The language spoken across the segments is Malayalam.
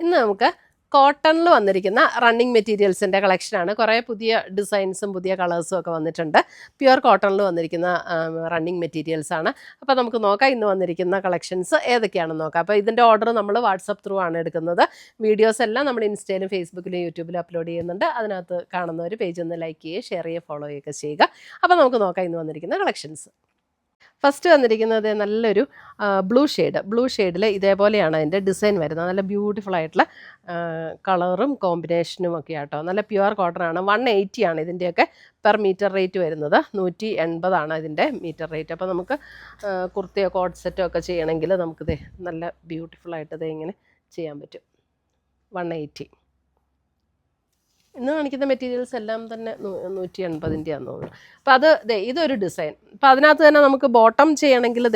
ഇന്ന് നമുക്ക് കോട്ടണിൽ വന്നിരിക്കുന്ന റണ്ണിങ് മെറ്റീരിയൽസിൻ്റെ കളക്ഷനാണ്. കുറേ പുതിയ ഡിസൈൻസും പുതിയ കളേഴ്സും ഒക്കെ വന്നിട്ടുണ്ട്. പ്യുവർ കോട്ടണിൽ വന്നിരിക്കുന്ന റണ്ണിങ് മെറ്റീരിയൽസാണ്. അപ്പോൾ നമുക്ക് നോക്കാം ഇന്ന് വന്നിരിക്കുന്ന കളക്ഷൻസ് ഏതൊക്കെയാണെന്ന് നോക്കാം. അപ്പോൾ ഇതിൻ്റെ ഓർഡർ നമ്മൾ വാട്സപ്പ് ത്രൂ ആണ് എടുക്കുന്നത്. വീഡിയോസ് എല്ലാം നമ്മൾ ഇൻസ്റ്റയിലും ഫേസ്ബുക്കിലും യൂട്യൂബിലും അപ്ലോഡ് ചെയ്യുന്നുണ്ട്. അതിനകത്ത് കാണുന്നവർ പേജ് ഒന്ന് ലൈക്ക് ചെയ്യുക, ഷെയർ ചെയ്യുക, ഫോളോ ചെയ്യുക ചെയ്യുക. അപ്പോൾ നമുക്ക് നോക്കാം ഇന്ന് വന്നിരിക്കുന്ന കളക്ഷൻസ്. ഫസ്റ്റ് വന്നിരിക്കുന്നത് നല്ലൊരു ബ്ലൂ ഷെയ്ഡിൽ ഇതേപോലെയാണ് അതിൻ്റെ ഡിസൈൻ വരുന്നത്. നല്ല ബ്യൂട്ടിഫുൾ ആയിട്ടുള്ള കളറും കോമ്പിനേഷനും ഒക്കെ ആട്ടോ. നല്ല പ്യുവർ കോട്ടൺ ആണ്. 180 ആണ് ഇതിൻ്റെയൊക്കെ പെർ മീറ്റർ റേറ്റ് വരുന്നത്. 180 ആണ് ഇതിൻ്റെ മീറ്റർ റേറ്റ്. അപ്പോൾ നമുക്ക് കുർത്തിയോ കോട്ട് സെറ്റോ ഒക്കെ ചെയ്യണമെങ്കിൽ നമുക്കിത് നല്ല ബ്യൂട്ടിഫുൾ ആയിട്ട് ഇത് ഇങ്ങനെ ചെയ്യാൻ പറ്റും. 180. ഇന്ന് കാണിക്കുന്ന മെറ്റീരിയൽസ് എല്ലാം തന്നെ 180-ൻ്റെയാണെന്ന് തോന്നുന്നു. അപ്പോൾ അത് ഇതൊരു ഡിസൈൻ. അപ്പോൾ അതിനകത്ത് തന്നെ നമുക്ക് ബോട്ടം ചെയ്യണമെങ്കിൽ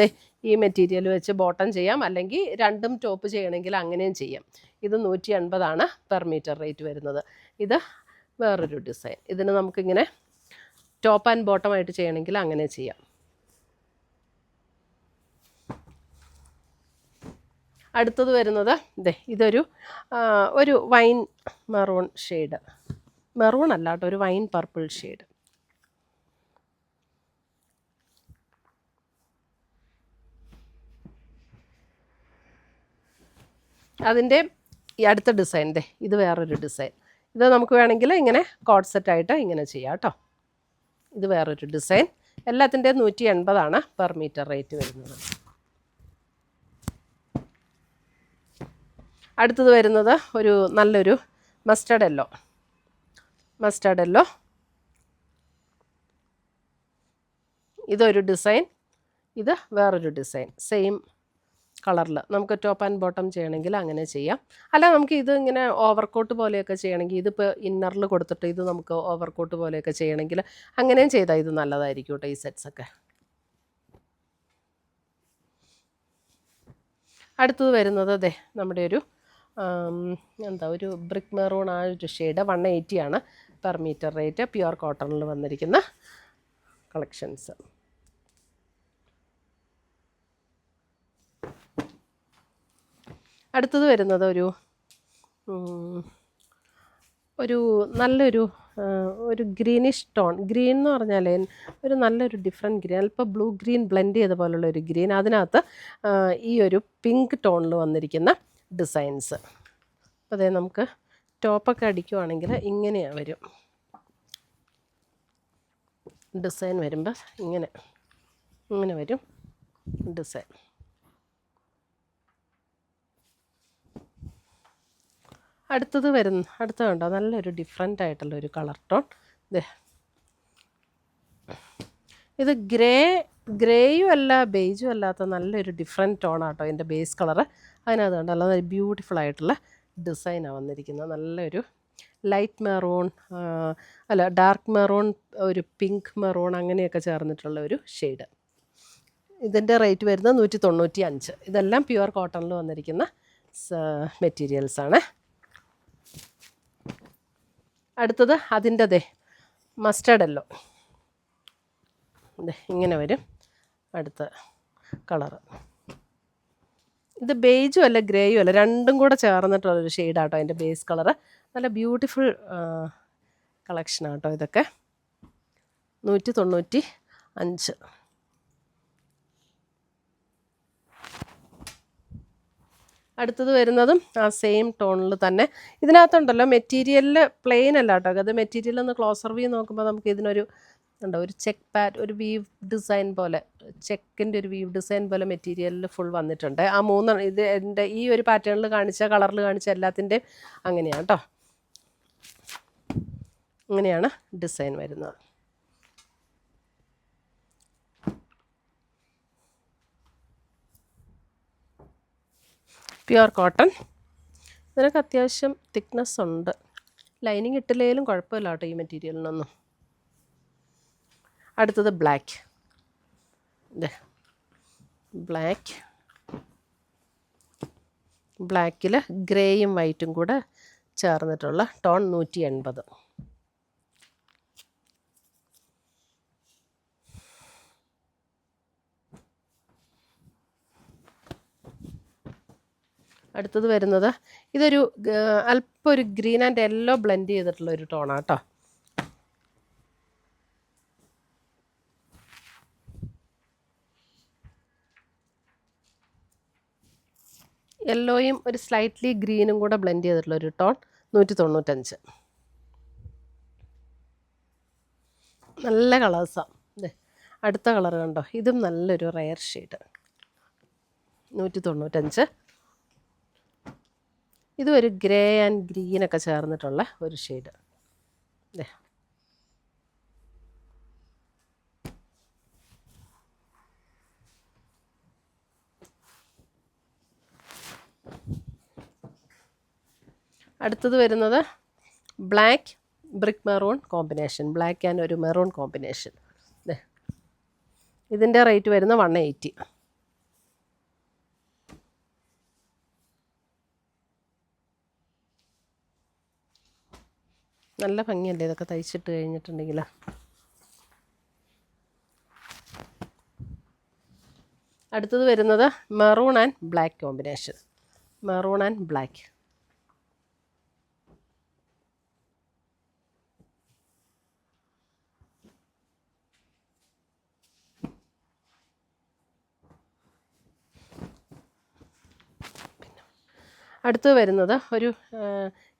ഈ മെറ്റീരിയൽ വെച്ച് ബോട്ടം ചെയ്യാം, അല്ലെങ്കിൽ രണ്ടും ടോപ്പ് ചെയ്യണമെങ്കിൽ അങ്ങനെയും ചെയ്യാം. ഇത് 180 ആണ് പെർ മീറ്റർ റേറ്റ് വരുന്നത്. ഇത് വേറൊരു ഡിസൈൻ. ഇതിന് നമുക്കിങ്ങനെ ടോപ്പ് ആൻഡ് ബോട്ടം ആയിട്ട് ചെയ്യണമെങ്കിൽ അങ്ങനെ ചെയ്യാം. അടുത്തത് വരുന്നത് ഇതൊരു വൈൻ മെറൂൺ ഷെയ്ഡ്. മെറൂൺ അല്ല കേട്ടോ, ഒരു വൈൻ പർപ്പിൾ ഷെയ്ഡ്. അതിൻ്റെ ഈ അടുത്ത ഡിസൈൻ ഇത് വേറൊരു ഡിസൈൻ. ഇത് നമുക്ക് വേണമെങ്കിൽ ഇങ്ങനെ കോട്ട് സെറ്റായിട്ട് ഇങ്ങനെ ചെയ്യാം കേട്ടോ. ഇത് വേറൊരു ഡിസൈൻ. എല്ലാത്തിൻ്റെയും 180 ആണ് പെർ മീറ്റർ റേറ്റ് വരുന്നത്. അടുത്തത് വരുന്നത് നല്ലൊരു മസ്റ്റർഡ് യെല്ലോ. ഇതൊരു ഡിസൈൻ, ഇത് വേറൊരു ഡിസൈൻ. സെയിം കളറിൽ നമുക്ക് ടോപ്പ് ആൻഡ് ബോട്ടം ചെയ്യണമെങ്കിൽ അങ്ങനെ ചെയ്യാം. അല്ല നമുക്ക് ഇത് ഇങ്ങനെ ഓവർകോട്ട് പോലെയൊക്കെ ചെയ്യണമെങ്കിൽ, ഇതിപ്പോൾ ഇന്നറിൽ കൊടുത്തിട്ട് ഇത് നമുക്ക് ഓവർകോട്ട് പോലെയൊക്കെ ചെയ്യണമെങ്കിൽ അങ്ങനെയും ചെയ്താൽ ഇത് നല്ലതായിരിക്കും കേട്ടോ, ഈ സെറ്റ്സൊക്കെ. അടുത്തത് വരുന്നത് നമ്മുടെ ഒരു ഒരു ബ്രിക്ക് മെറൂൺ ആ ഒരു ഷെയ്ഡ്. 180 ആണ് പെർ മീറ്റർ റേറ്റ്. പ്യുവർ കോട്ടണിൽ വന്നിരിക്കുന്ന കളക്ഷൻസ്. അടുത്തത് വരുന്നത് നല്ലൊരു ഗ്രീനിഷ് ടോൺ. ഗ്രീൻ എന്ന് പറഞ്ഞാൽ നല്ലൊരു ഡിഫറെൻറ്റ് ഗ്രീൻ, അല്പം ബ്ലൂ ഗ്രീൻ ബ്ലെൻഡ് ചെയ്ത പോലുള്ള ഒരു ഗ്രീൻ. അതിനകത്ത് ഈ ഒരു പിങ്ക് ടോണിൽ വന്നിരിക്കുന്ന ഡിസൈൻസ്. അപ്പോൾ നമുക്ക് ടോപ്പൊക്കെ അടിക്കുവാണെങ്കിൽ ഇങ്ങനെയാണ് വരും ഡിസൈൻ. വരുമ്പോൾ ഇങ്ങനെ വരും ഡിസൈൻ. അടുത്തത് കണ്ടോ, നല്ലൊരു ഡിഫറെൻ്റ് ആയിട്ടുള്ളൊരു കളർ ടോൺ. ഇത് ഗ്രേയും അല്ല ബേജും അല്ലാത്ത നല്ലൊരു ഡിഫറെൻറ്റ് ടോണാട്ടോ ഇതിൻ്റെ ബേസ് കളറ്. അതിനകത്ത് കണ്ടോ നല്ല ബ്യൂട്ടിഫുൾ ആയിട്ടുള്ള ഡിസൈനാണ് വന്നിരിക്കുന്നത്. നല്ലൊരു ലൈറ്റ് മെറൂൺ, ഡാർക്ക് മെറൂൺ, ഒരു പിങ്ക് മെറൂൺ അങ്ങനെയൊക്കെ ചേർന്നിട്ടുള്ള ഒരു ഷെയ്ഡ്. ഇതിൻ്റെ റേറ്റ് വരുന്നത് 195. ഇതെല്ലാം പ്യുവർ കോട്ടണിൽ വന്നിരിക്കുന്ന മെറ്റീരിയൽസാണ്. അടുത്തത് അതിൻ്റെ മസ്റ്റർഡ് യെല്ലോ. ഇങ്ങനെ വരും അടുത്ത കളറ്. ഇത് ബേജും അല്ല ഗ്രേയും അല്ല, രണ്ടും കൂടെ ചേർന്നിട്ടുള്ളൊരു ഷെയ്ഡാട്ടോ അതിൻ്റെ ബേസ് കളറ്. നല്ല ബ്യൂട്ടിഫുൾ കളക്ഷനാട്ടോ ഇതൊക്കെ. 195. അടുത്തത് വരുന്നതും ആ സെയിം ടോണിൽ തന്നെ. ഇതിനകത്തുണ്ടല്ലോ മെറ്റീരിയലിൽ പ്ലെയിൻ അല്ല കേട്ടോ, അത് മെറ്റീരിയൽ ഒന്ന് ക്ലോസർ വ്യൂ നോക്കുമ്പോൾ നമുക്ക് ഇതിനൊരു ഒരു ചെക്ക് ഒരു വീവ് ഡിസൈൻ പോലെ, ചെക്കിൻ്റെ ഒരു വീവ് ഡിസൈൻ പോലെ മെറ്റീരിയലിൽ ഫുൾ വന്നിട്ടുണ്ട്. ആ ഇത് എൻ്റെ ഈ ഒരു പാറ്റേണിൽ കാണിച്ച കളറിൽ കാണിച്ച എല്ലാത്തിൻ്റെയും അങ്ങനെയാണ് കേട്ടോ. ഇങ്ങനെയാണ് ഡിസൈൻ വരുന്നത്. Pure cotton. ഇതിനൊക്കെ അത്യാവശ്യം തിക്നെസ് ഉണ്ട്. ലൈനിങ് ഇട്ടില്ലെങ്കിലും കുഴപ്പമില്ല കേട്ടോ ഈ മെറ്റീരിയലിനൊന്നും. അടുത്തത് ബ്ലാക്കിൽ ഗ്രേയും വൈറ്റും കൂടെ ചേർന്നിട്ടുള്ള ടോൺ 180. അടുത്തത് വരുന്നത് ഇതൊരു അല്പം ഒരു ഗ്രീൻ ആൻഡ് യെല്ലോ ബ്ലെൻഡ് ചെയ്തിട്ടുള്ള ഒരു ടോണാണ് കേട്ടോ. യെല്ലോയും ഒരു സ്ലൈറ്റ്ലി ഗ്രീനും കൂടെ ബ്ലെൻഡ് ചെയ്തിട്ടുള്ള ഒരു ടോൺ 195. നല്ല കളേഴ്സാണ്. അതെ, അടുത്ത കളർ കണ്ടോ, ഇതും നല്ലൊരു റെയർ ഷെയ്ഡ്, 195. ഇതും ഒരു ഗ്രേ ആൻഡ് ഗ്രീനൊക്കെ ചേർന്നിട്ടുള്ള ഒരു ഷെയ്ഡ്. അതെ, അടുത്തത് വരുന്നത് black brick maroon combination, black and ഒരു മെറൂൺ കോമ്പിനേഷൻ. ഇതിൻ്റെ റേറ്റ് വരുന്ന 180. നല്ല ഭംഗിയല്ലേ ഇതൊക്കെ തയ്ച്ചിട്ട് കഴിഞ്ഞിട്ടുണ്ടെങ്കിൽ. അടുത്തത് വരുന്നത് maroon and black combination, maroon and black. അടുത്തത് വരുന്നത് ഒരു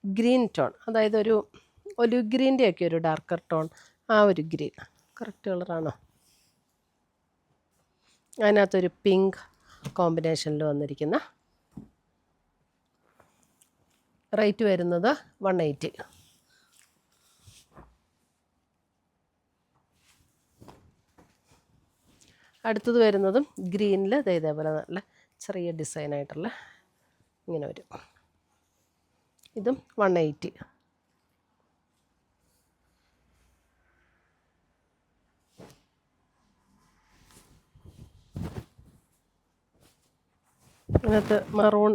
ഗ്രീൻ ടോൺ, അതായത് ഒരു ഒലിവ് ഗ്രീൻ്റെയൊക്കെ ഒരു ഡാർക്കർ ടോൺ, ആ ഒരു ഗ്രീൻ. കറക്റ്റ് കളറാണോ? അതിനകത്തൊരു പിങ്ക് കോമ്പിനേഷനിൽ വന്നിരിക്കുന്ന. റേറ്റ് വരുന്നത് 180. അടുത്തത് വരുന്നതും ഗ്രീനിൽ ഇതേപോലെ നല്ല ചെറിയ ഡിസൈനായിട്ടുള്ള ഇങ്ങനെ വരും. ഇതും 180. അതിനകത്ത് maroon,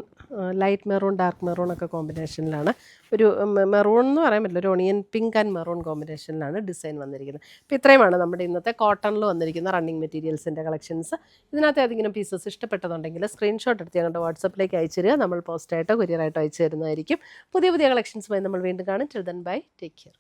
light maroon, dark maroon ഒക്കെ കോമ്പിനേഷനിലാണ്. ഒരു മെറൂൺ എന്ന് പറയാൻ പറ്റില്ല, ഒരു ഓണിയൻ പിങ്ക് ആൻഡ് മെറൂൺ കോമ്പിനേഷനിലാണ് ഡിസൈൻ വന്നിരിക്കുന്നത്. അപ്പോൾ ഇത്രയുമാണ് നമ്മുടെ ഇന്നത്തെ കോട്ടണിൽ വന്നിരിക്കുന്ന റണ്ണിങ് മെറ്റീരിയൽസിൻ്റെ കളക്ഷൻസ്. ഇതിനകത്ത് ഏതെങ്കിലും പീസസ് ഇഷ്ടപ്പെട്ടതുണ്ടെങ്കിൽ സ്ക്രീൻഷോട്ട് എടുത്ത് ഞങ്ങളുടെ വാട്സപ്പിലേക്ക് അയച്ചു തരിക. നമ്മൾ പോസ്റ്റായിട്ടോ കൊറിയറായിട്ടോ അയച്ചു തരുന്നതായിരിക്കും. പുതിയ പുതിയ കളക്ഷൻസുമായി നമ്മൾ വീണ്ടും കാണും. Till then bye, take care.